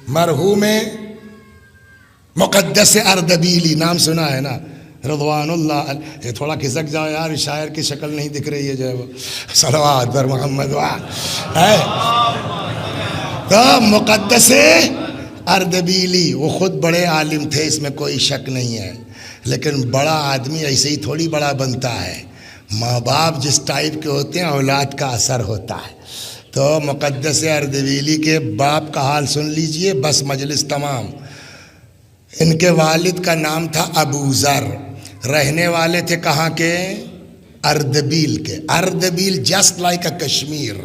مرحوم مقدس اردبیلی، نام سنا ہے نا، رضوان اللہ، یہ تھوڑا کھسک جاؤ یار، شاعر کی شکل نہیں دکھ رہی ہے جو ہے وہ، صلوات پر محمد ہے تو مقدس اردبیلی، وہ خود بڑے عالم تھے، اس میں کوئی شک نہیں ہے، لیکن بڑا آدمی ایسے ہی تھوڑی بڑا بنتا ہے، ماں باپ جس ٹائپ کے ہوتے ہیں اولاد کا اثر ہوتا ہے۔ تو مقدس اردبیلی کے باپ کا حال سن لیجئے، بس مجلس تمام۔ ان کے والد کا نام تھا ابو ذر، رہنے والے تھے کہاں کے؟ اردبیل کے۔ اردبیل جسٹ لائک اے کشمیر،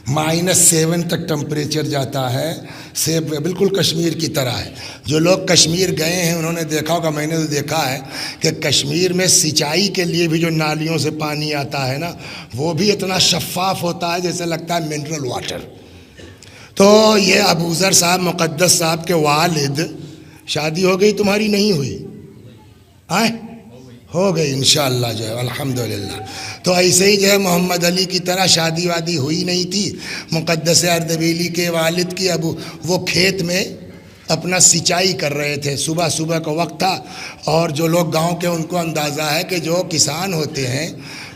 -7 تک ٹمپریچر جاتا ہے، سے بالکل کشمیر کی طرح ہے۔ جو لوگ کشمیر گئے ہیں انہوں نے دیکھا ہوگا، میں نے تو دیکھا ہے کہ کشمیر میں سینچائی کے لیے بھی جو نالیوں سے پانی آتا ہے نا، وہ بھی اتنا شفاف ہوتا ہے جیسے لگتا ہے منرل واٹر۔ تو یہ ابو ذر صاحب مقدس صاحب کے والد، شادی ہو گئی تمہاری؟ نہیں ہوئی؟ ہو گئی انشاءاللہ جو ہے الحمدللہ۔ تو ایسے ہی جو ہے محمد علی کی طرح شادی وادی ہوئی نہیں تھی مقدس اردبیلی کے والد کی۔ ابو وہ کھیت میں اپنا سینچائی کر رہے تھے، صبح صبح کا وقت تھا، اور جو لوگ گاؤں کے ان کو اندازہ ہے کہ جو کسان ہوتے ہیں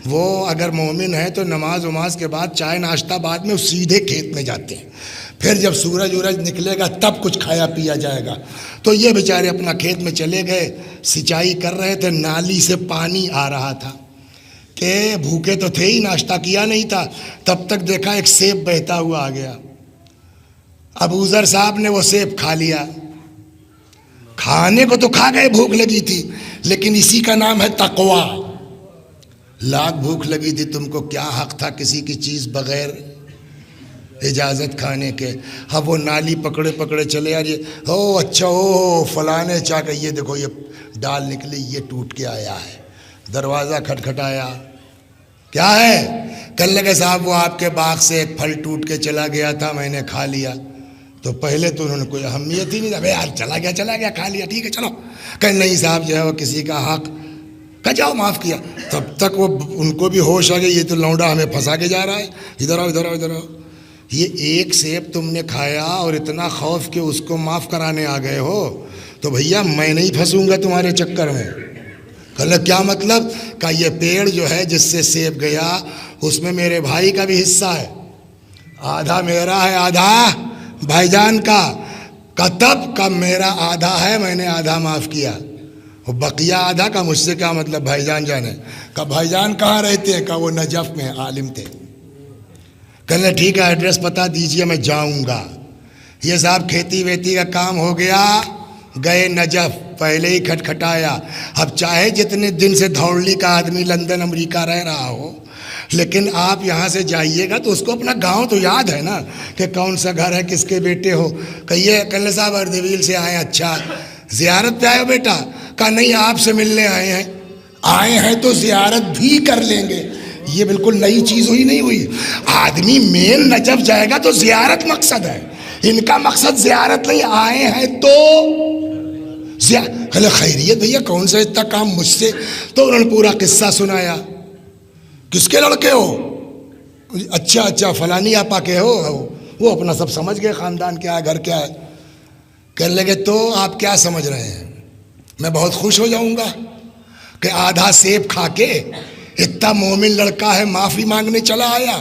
وہ اگر مومن ہیں تو نماز وماز کے بعد چائے ناشتہ بعد میں سیدھے کھیت میں جاتے ہیں، پھر جب سورج نکلے گا تب کچھ کھایا پیا جائے گا۔ تو یہ بیچارے اپنا کھیت میں چلے گئے، سینچائی کر رہے تھے، نالی سے پانی آ رہا تھا کہ بھوکے تو تھے ہی، ناشتہ کیا نہیں تھا، تب تک دیکھا ایک سیب بہتا ہوا آ گیا۔ ابو ذر صاحب نے وہ سیب کھا لیا، کھانے کو تو کھا گئے، بھوک لگی تھی، لیکن اسی کا نام ہے تقویٰ۔ لاکھ بھوک لگی تھی، تم کو کیا حق تھا کسی کی چیز بغیر اجازت کھانے کے؟ اب وہ نالی پکڑے پکڑے چلے آ رہی ہے، او اچھا او فلانے چاہ کے یہ دیکھو یہ ڈال نکلی، یہ ٹوٹ کے آیا ہے۔ دروازہ کھٹکھٹایا، کیا ہے؟ کہنے لگے صاحب وہ آپ کے باغ سے ایک پھل ٹوٹ کے چلا گیا تھا، میں نے کھا لیا۔ تو پہلے تو انہوں نے کوئی اہمیت ہی نہیں تھا، یار چلا گیا کھا لیا، ٹھیک ہے چلو۔ کہ نہیں صاحب جو ہے وہ کسی کا حق، کہ جاؤ معاف کیا۔ تب تک وہ ان کو بھی ہوش آ گئی، یہ تو لونڈا ہمیں پھنسا کے جا رہا ہے، ادھر آؤ ادھر آؤ ادھر آؤ۔ یہ ایک سیب تم نے کھایا اور اتنا خوف کہ اس کو معاف کرانے آ گئے ہو، تو بھیا میں نہیں پھنسوں گا تمہارے چکر میں۔ کہا کیا مطلب؟ کہ یہ پیڑ جو ہے جس سے سیب گیا اس میں میرے بھائی کا بھی حصہ ہے، آدھا میرا ہے آدھا بھائی جان کا۔ کہ تب کا میرا آدھا ہے، میں نے آدھا معاف کیا، وہ بقیہ آدھا کا مجھ سے کیا مطلب؟ بھائی جان جانے۔ کہ بھائی جان کہاں رہتے ہیں؟ کہ وہ نجف میں عالم تھے۔ کہنے ٹھیک ہے ایڈریس بتا دیجئے میں جاؤں گا۔ یہ صاحب کھیتی ویتی کا کام ہو گیا، گئے نجف، پہلے ہی کھٹکھٹایا۔ اب چاہے جتنے دن سے دھوڑلی کا آدمی لندن امریکہ رہ رہا ہو، لیکن آپ یہاں سے جائیے گا تو اس کو اپنا گاؤں تو یاد ہے نا کہ کون سا گھر ہے، کس کے بیٹے ہو۔ کہیے کہنے صاحب اردبیل سے آئے ہیں، اچھا زیارت پہ آئے ہو بیٹا؟ کہا نہیں آپ سے ملنے آئے ہیں تو زیارت بھی کر لیں گے۔ یہ بالکل نئی چیز ہوئی نہیں ہوئی، آدمی مین نجف جائے گا تو زیارت مقصد ہے، ان کا مقصد زیارت نہیں، آئے ہیں تو خیریت بھیا کون سا اتنا کام مجھ سے؟ تو انہوں نے پورا قصہ سنایا۔ کس کے لڑکے ہو؟ اچھا فلانی آپا کے ہو؟ وہ اپنا سب سمجھ گئے، خاندان کیا ہے، گھر کیا ہے۔ کہنے لگے تو آپ کیا سمجھ رہے ہیں؟ میں بہت خوش ہو جاؤں گا کہ آدھا سیب کھا کے اتنا مومن لڑکا ہے معافی مانگنے چلا آیا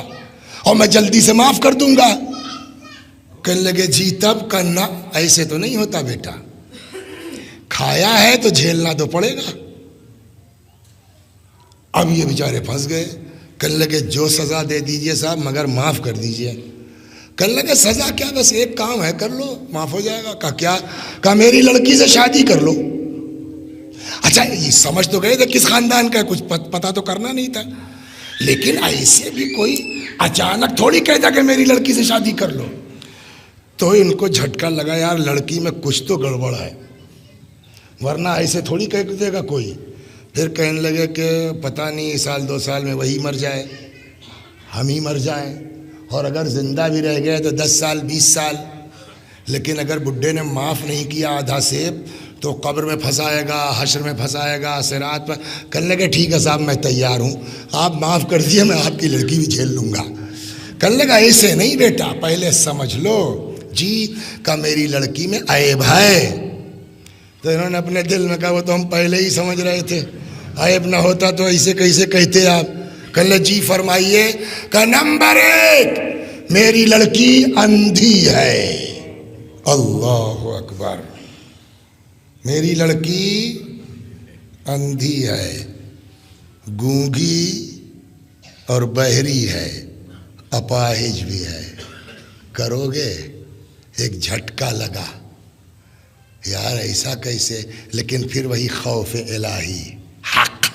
اور میں جلدی سے معاف کر دوں گا۔ کہنے لگے جی تب کرنا، ایسے تو نہیں ہوتا بیٹا، کھایا ہے تو جھیلنا تو پڑے گا۔ اب یہ بیچارے پھنس گئے، کہنے لگے جو سزا دے دیجئے صاحب مگر معاف کر دیجئے۔ کہنے لگے سزا کیا، بس ایک کام ہے کر لو معاف ہو جائے گا۔ کہا کیا؟ کہا میری لڑکی سے شادی کر لو۔ اچھا یہ سمجھ تو گئے تھے کس خاندان کا ہے، کچھ پتہ تو کرنا نہیں تھا، لیکن ایسے بھی کوئی اچانک تھوڑی کہتا کہ میری لڑکی سے شادی کر لو۔ تو ان کو جھٹکا لگا یار لڑکی میں کچھ تو گڑبڑ ہے، ورنہ ایسے تھوڑی کہہ دے گا کوئی۔ پھر کہنے لگے کہ پتہ نہیں سال 2 سال میں وہی مر جائے، ہم ہی مر جائیں، اور اگر زندہ بھی رہ گئے تو 10 سال 20 سال، لیکن اگر بڈھے نے معاف نہیں کیا آدھا سیب تو قبر میں پھنسائے گا، حشر میں پھنسائے گا، صراط پر۔ کہنے لگے ٹھیک ہے صاحب میں تیار ہوں، آپ معاف کر دیے، میں آپ کی لڑکی بھی جھیل لوں گا۔ کہنے لگا ایسے نہیں بیٹا، پہلے سمجھ لو جی کہا میری لڑکی میں عیب ہے. تو انہوں نے اپنے دل میں کہا وہ تو ہم پہلے ہی سمجھ رہے تھے, عیب نہ ہوتا تو ایسے کیسے کہتے آپ. کہ جی فرمائیے. کہ نمبر 1 میری لڑکی اندھی ہے. اللہ اکبر. میری لڑکی اندھی ہے, گونگی اور بہری ہے, اپاہج بھی ہے. کرو گے؟ ایک جھٹکا لگا, یار ایسا کیسے؟ لیکن پھر وہی خوف الہی حق.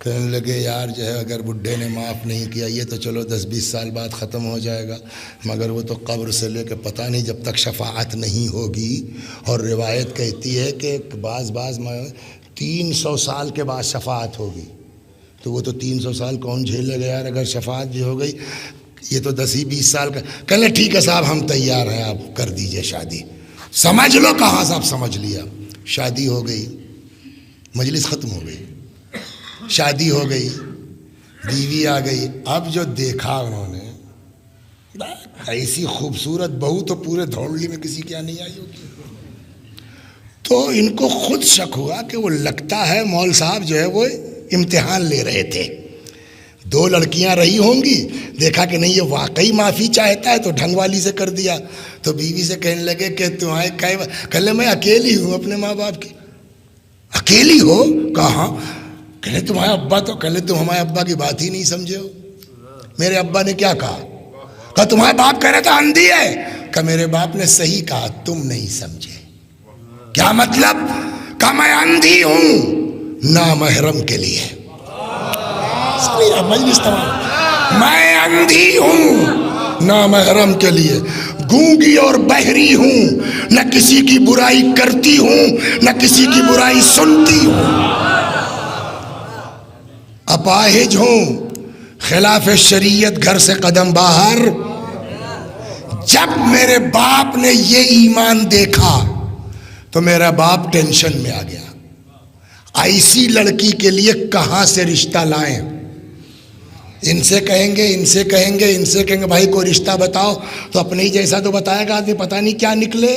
کہنے لگے یار جو ہے اگر بڈھے نے معاف نہیں کیا یہ تو چلو 10-20 سال بعد ختم ہو جائے گا, مگر وہ تو قبر سے لے کے پتہ نہیں جب تک شفاعت نہیں ہوگی. اور روایت کہتی ہے کہ بعض 300 سال کے بعد شفاعت ہوگی. تو وہ تو 300 سال کون جھیلے گا یار, اگر شفاعت بھی ہو گئی یہ تو 10-20 سال کا. کہنے ٹھیک ہے صاحب ہم تیار ہیں, آپ کر دیجئے شادی. سمجھ لو کہاں صاحب سمجھ لیا. شادی ہو گئی, مجلس ختم ہو گئی, شادی ہو گئی, بیوی آ گئی. اب جو دیکھا انہوں نے ایسی خوبصورت بہو تو پورے دھوڑلی میں کسی کیا نہیں آئی ہوگی. تو ان کو خود شک ہوا کہ وہ لگتا ہے مول صاحب جو ہے وہ امتحان لے رہے تھے. 2 لڑکیاں رہی ہوں گی, دیکھا کہ نہیں یہ واقعی معافی چاہتا ہے تو ڈھنگ والی سے کر دیا. تو بیوی سے کہنے لگے کہ تمہارے کہلے میں اکیلی ہوں اپنے ماں باپ کی. اکیلی ہو؟ کہاں. کہلے تمہارے ابا تو. کہلے تم ہمارے ابا کی بات ہی نہیں سمجھے ہو. میرے ابا نے کیا کہا؟ کہا تمہارے باپ کہہ رہا تھا اندھی ہے. کہا میرے باپ نے صحیح کہا, تم نہیں سمجھے. کیا مطلب؟ کہا میں اندھی ہوں نامحرم کے لیے. مجلس تمام. میں اندھی ہوں نامحرم کے لیے, گونگی اور بہری ہوں, نہ کسی کی برائی کرتی ہوں نہ کسی کی برائی سنتی ہوں, اپاہج ہوں, خلاف شریعت گھر سے قدم باہر. جب میرے باپ نے یہ ایمان دیکھا تو میرا باپ ٹینشن میں آ گیا. ایسی لڑکی کے لیے کہاں سے رشتہ لائیں؟ ان سے کہیں گے, ان سے کہیں گے, ان سے کہیں گے بھائی کوئی رشتہ بتاؤ, تو اپنے ہی جیسا تو بتائے گا آدمی, پتہ نہیں کیا نکلے.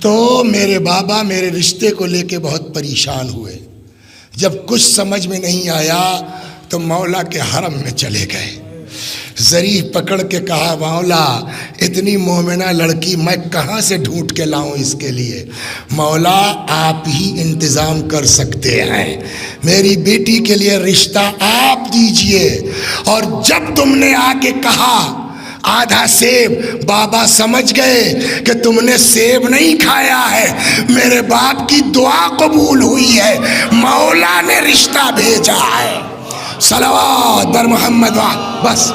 تو میرے بابا میرے رشتے کو لے کے بہت پریشان ہوئے. جب کچھ سمجھ میں نہیں آیا تو مولا کے حرم میں چلے گئے. ظریف پکڑ کے کہا مولا اتنی مومنہ لڑکی میں کہاں سے ڈھونڈ کے لاؤں اس کے لیے؟ مولا آپ ہی انتظام کر سکتے ہیں, میری بیٹی کے لیے رشتہ آپ دیجئے. اور جب تم نے آ کے کہا آدھا سیب, بابا سمجھ گئے کہ تم نے سیب نہیں کھایا ہے, میرے باپ کی دعا قبول ہوئی ہے, مولا نے رشتہ بھیجا ہے. صلوات بر محمد. بس